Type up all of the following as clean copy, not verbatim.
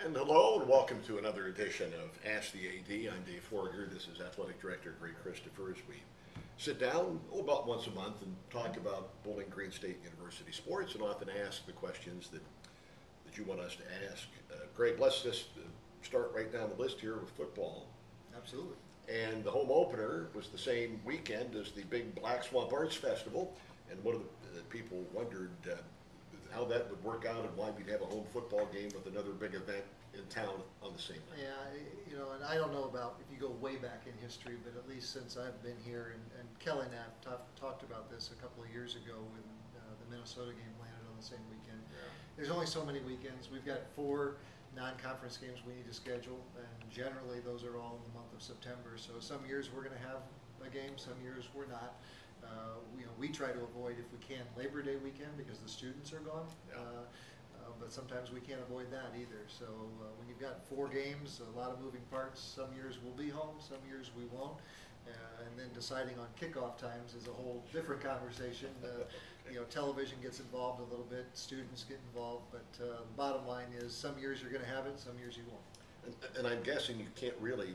And hello and welcome to another edition of Ask the AD. I'm Dave Horger. This is Athletic Director Greg Christopher as we sit down about once a month and talk about Bowling Green State University sports and often ask the questions that you want us to ask. Greg, let's just start right down the list here with football. Absolutely. And the home opener was the same weekend as the big Black Swamp Arts Festival. And one of the people wondered how that would work out and why we'd have a home football game with another big event in town on the same night. Yeah, and I don't know about if you go way back in history, but at least since I've been here, and Kelly and I have talked about this a couple of years ago when the Minnesota game landed on the same weekend. Yeah. There's only so many weekends. We've got 4 non-conference games we need to schedule, and generally those are all in the month of September. So some years we're going to have a game, some years we're not. We try to avoid, if we can, Labor Day weekend because the students are gone. Yeah. But sometimes we can't avoid that either. So when you've got 4 games, a lot of moving parts, some years we'll be home, some years we won't. And then deciding on kickoff times is a whole different conversation. Television gets involved a little bit, students get involved, but the bottom line is some years you're going to have it, some years you won't. And I'm guessing you can't really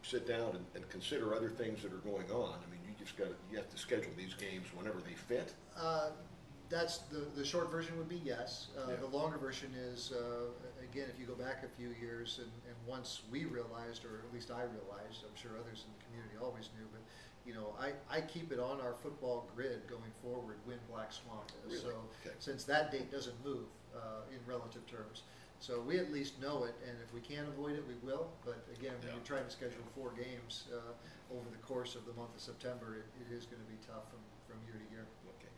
sit down and consider other things that are going on. I mean, you have to schedule these games whenever they fit. That's the short version would be yes. Yeah. The longer version is, again, if you go back a few years, and once we realized, or at least I realized, I'm sure others in the community always knew, but I keep it on our football grid going forward when Black Swamp is. Really? So Okay. since that date doesn't move in relative terms. So we at least know it, and if we can avoid it, we will. But again, when you're trying to schedule 4 games over the course of the month of September, it is going to be tough from year to year. Okay.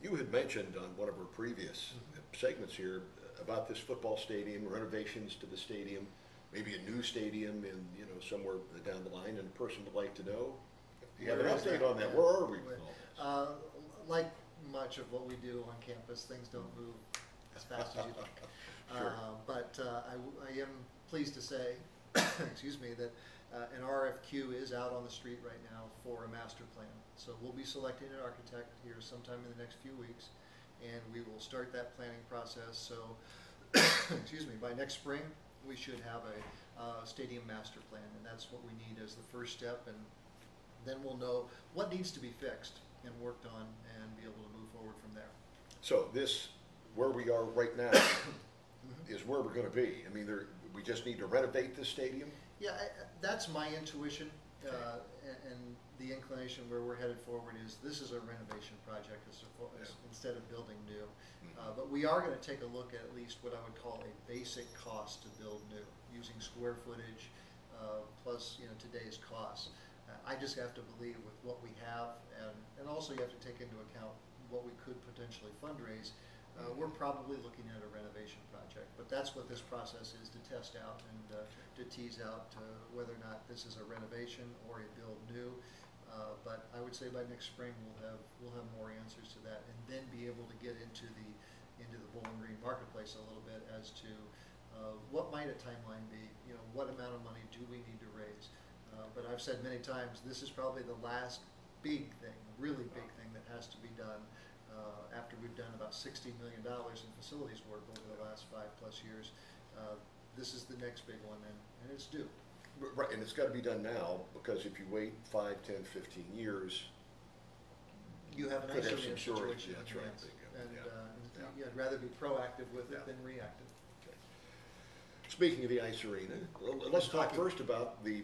You had mentioned on one of our previous segments here about this football stadium, renovations to the stadium, maybe a new stadium in somewhere down the line, and a person would like to know. Do you have an update on that? Where are we with all this? Like much of what we do on campus, things don't move as fast as you'd like. Sure. But I am pleased to say, excuse me, that an RFQ is out on the street right now for a master plan. So we'll be selecting an architect here sometime in the next few weeks, and we will start that planning process. So, excuse me, by next spring we should have a stadium master plan, and that's what we need as the first step. And then we'll know what needs to be fixed and worked on, and be able to move forward from there. So this, where we are right now, is where we're going to be. I mean, we just need to renovate this stadium. Yeah, that's my intuition, Okay. and the inclination where we're headed forward is this is a renovation project instead of building new. But we are going to take a look at least what I would call a basic cost to build new, using square footage plus today's costs. I just have to believe with what we have, and also you have to take into account what we could potentially fundraise. We're probably looking at a renovation project, but that's what this process is, to test out and to tease out whether or not this is a renovation or a build new. But I would say by next spring we'll have more answers to that, and then be able to get into the Bowling Green marketplace a little bit as to what might a timeline be. What amount of money do we need to raise? But I've said many times, this is probably the last big thing, really big thing that has to be done. After we've done about $60 million in facilities work over the last 5+ years, this is the next big one, and it's due. Right, and it's got to be done now, because if you wait 5, 10, 15 years, you have an could have isolated some shortage. situation. Yeah, that's right. And I'd rather be proactive with it than reactive. Okay. Speaking of the ice arena, let's talk first about the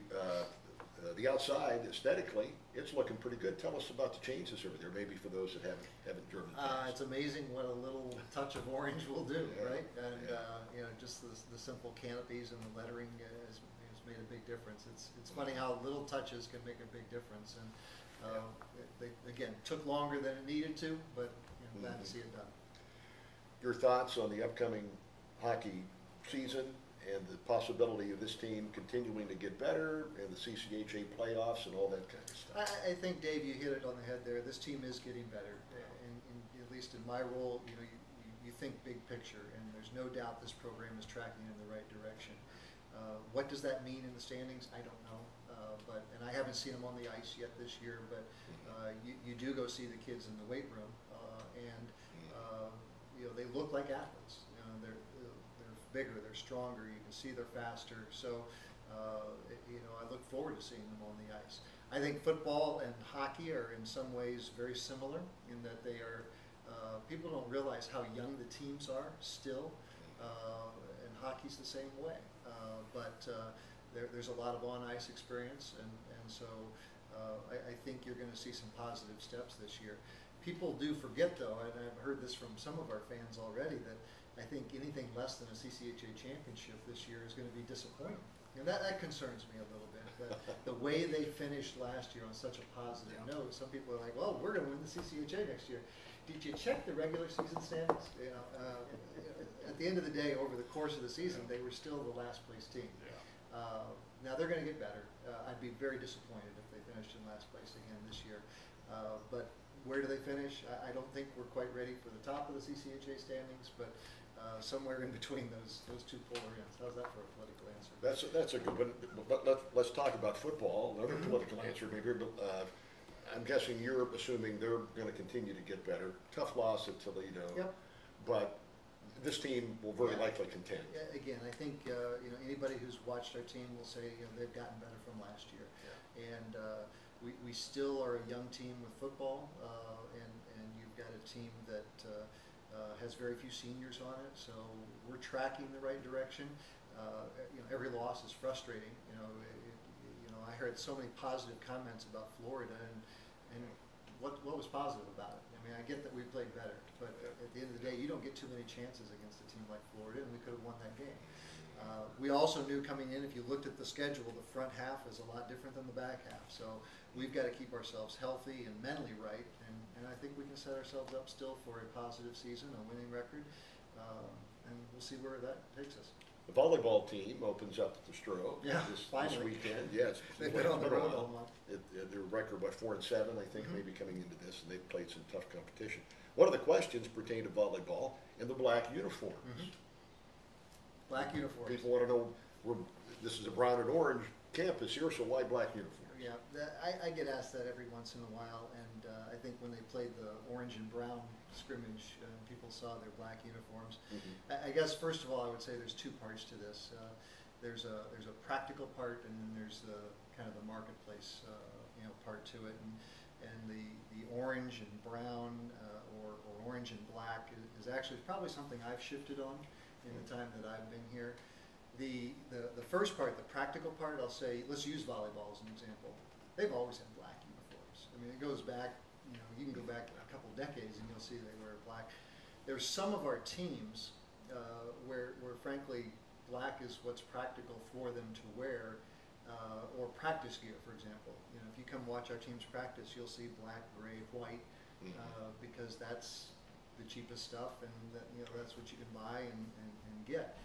outside. Aesthetically, it's looking pretty good. Tell us about the changes over there, maybe for those that haven't driven. It's amazing what a little touch of orange will do, Yeah. right? And just the simple canopies and the lettering has made a big difference. It's funny how little touches can make a big difference, and they again took longer than it needed to, but glad to see it done. Your thoughts on the upcoming hockey season and the possibility of this team continuing to get better, and the CCHA playoffs and all that kind of stuff? I think, Dave, you hit it on the head there. This team is getting better, and at least in my role, you think big picture, and there's no doubt this program is tracking in the right direction. What does that mean in the standings? I don't know, and I haven't seen them on the ice yet this year. But you do go see the kids in the weight room, and they look like athletes. They're bigger, they're stronger, you can see they're faster. So, I look forward to seeing them on the ice. I think football and hockey are in some ways very similar in that they are, people don't realize how young the teams are still, and hockey's the same way. There's a lot of on-ice experience, and so I think you're going to see some positive steps this year. People do forget, though, and I've heard this from some of our fans already, that I think anything less than a CCHA championship this year is going to be disappointing. And that concerns me a little bit. The way they finished last year on such a positive note, some people are like, well, we're going to win the CCHA next year. Did you check the regular season standings? At the end of the day, over the course of the season, they were still the last place team. Now they're going to get better. I'd be very disappointed if they finished in last place again this year. But where do they finish? I don't think we're quite ready for the top of the CCHA standings, but somewhere in between those two polar ends. How's that for a political answer? That's a good one. But let's talk about football. Another political answer, maybe. I'm guessing you're assuming they're going to continue to get better. Tough loss at Toledo. Yep. But this team will very likely contend. Again, I think anybody who's watched our team will say they've gotten better from last year, and we still are a young team with football, and you've got a team that has very few seniors on it, so we're tracking the right direction. Every loss is frustrating. I heard so many positive comments about Florida, and what was positive about it? I mean, I get that we played better, but at the end of the day, you don't get too many chances against a team like Florida, and we could have won that game. We also knew coming in, if you looked at the schedule, the front half is a lot different than the back half. So we've got to keep ourselves healthy and mentally right, and I think we can set ourselves up still for a positive season, a winning record, and we'll see where that takes us. The volleyball team opens up at the Stroh this weekend. Yes, they've been on the road all month. Their record, 4-7, I think, maybe coming into this, and they've played some tough competition. One of the questions pertain to volleyball and the black uniforms. Black uniforms. People want to know, this is a brown and orange campus here, so why black uniforms? Yeah, I get asked that every once in a while, and I think when they played the orange and brown scrimmage, people saw their black uniforms. I guess first of all, I would say there's two parts to this. There's a practical part, and then there's the kind of the marketplace part to it. And the orange and brown or orange and black is actually probably something I've shifted on in the time that I've been here. The first part, the practical part, I'll say, let's use volleyball as an example. They've always had black uniforms. I mean, it goes back, you can go back a couple decades and you'll see they wear black. There's some of our teams where frankly, black is what's practical for them to wear, or practice gear, for example. If you come watch our teams practice, you'll see black, gray, white, because that's the cheapest stuff, and that's what you can buy and get.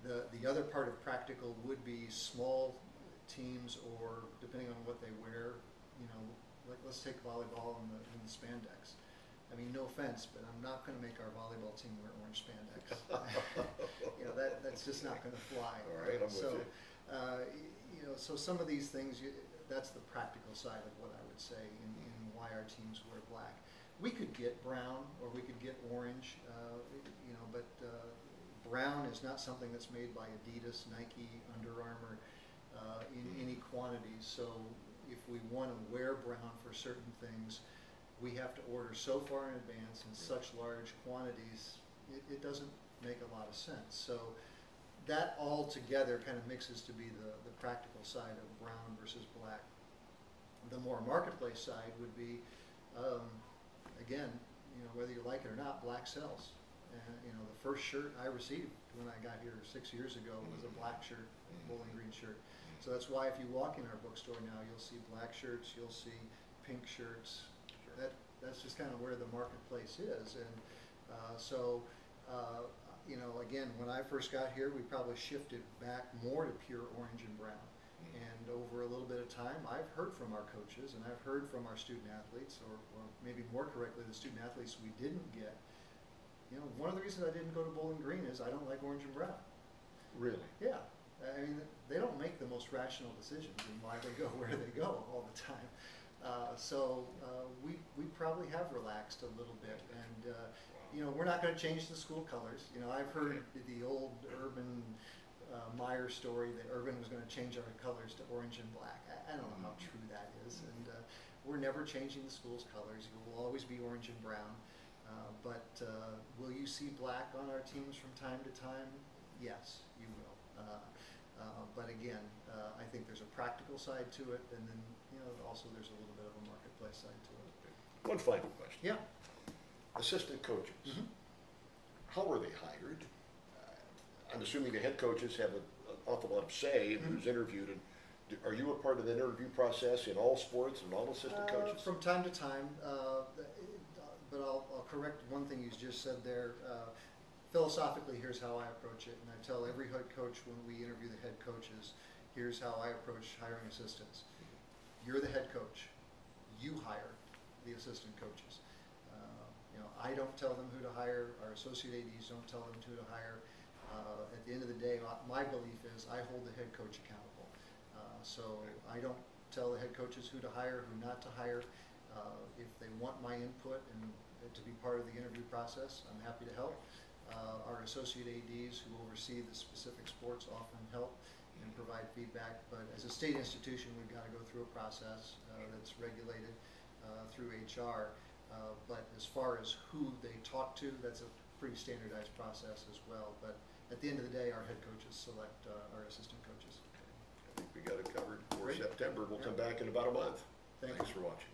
The other part of practical would be small teams, or depending on what they wear, let's take volleyball in the spandex. I mean, no offense, but I'm not going to make our volleyball team wear orange spandex. That's just not going to fly. All right, I'm with you. So some of these things, that's the practical side of what I would say in why our teams wear black. We could get brown or we could get orange, but brown is not something that's made by Adidas, Nike, Under Armour in any quantities. So if we want to wear brown for certain things, we have to order so far in advance in such large quantities, it doesn't make a lot of sense. So that all together kind of mixes to be the practical side of brown versus black. The more marketplace side would be, again, whether you like it or not, black sells. The first shirt I received when I got here 6 years ago was a black shirt, bowling green shirt. So that's why if you walk in our bookstore now, you'll see black shirts, you'll see pink shirts. That's just kind of where the marketplace is. And again, when I first got here, we probably shifted back more to pure orange and brown. And over a little bit of time, I've heard from our coaches, and I've heard from our student athletes, or maybe more correctly, the student athletes we didn't get. One of the reasons I didn't go to Bowling Green is I don't like orange and brown. Really? Yeah. I mean, they don't make the most rational decisions in why they go where they go all the time. So we probably have relaxed a little bit, and you know, we're not gonna change the school colors. You know, I've heard the old Urban Meyer story that Urban was gonna change our colors to orange and black. I don't know how true that is, and we're never changing the school's colors. It will always be orange and brown. But will you see black on our teams from time to time? Yes, you will. But again, I think there's a practical side to it, and then, you know, also there's a little bit of a marketplace side to it. One final question. Yeah. Assistant coaches, Mhm. how are they hired? I'm assuming the head coaches have an awful lot of say in who's interviewed. And are you a part of that interview process in all sports and all assistant coaches? From time to time, but I'll correct one thing you just said there. Philosophically, here's how I approach it, and I tell every head coach when we interview the head coaches, here's how I approach hiring assistants. You're the head coach. You hire the assistant coaches. You know, I don't tell them who to hire. Our associate ADs don't tell them who to hire. At the end of the day, my belief is I hold the head coach accountable. So I don't tell the head coaches who to hire, who not to hire. If they want my input and to be part of the interview process, I'm happy to help. Our associate ADs who oversee the specific sports often help and provide feedback, but as a state institution, we've got to go through a process that's regulated through HR. But as far as who they talk to, that's a pretty standardized process as well. But at the end of the day, our head coaches select our assistant coaches. I think we got it covered for Great. September. We'll Yeah. come back in about a month. Thanks. Thanks for watching.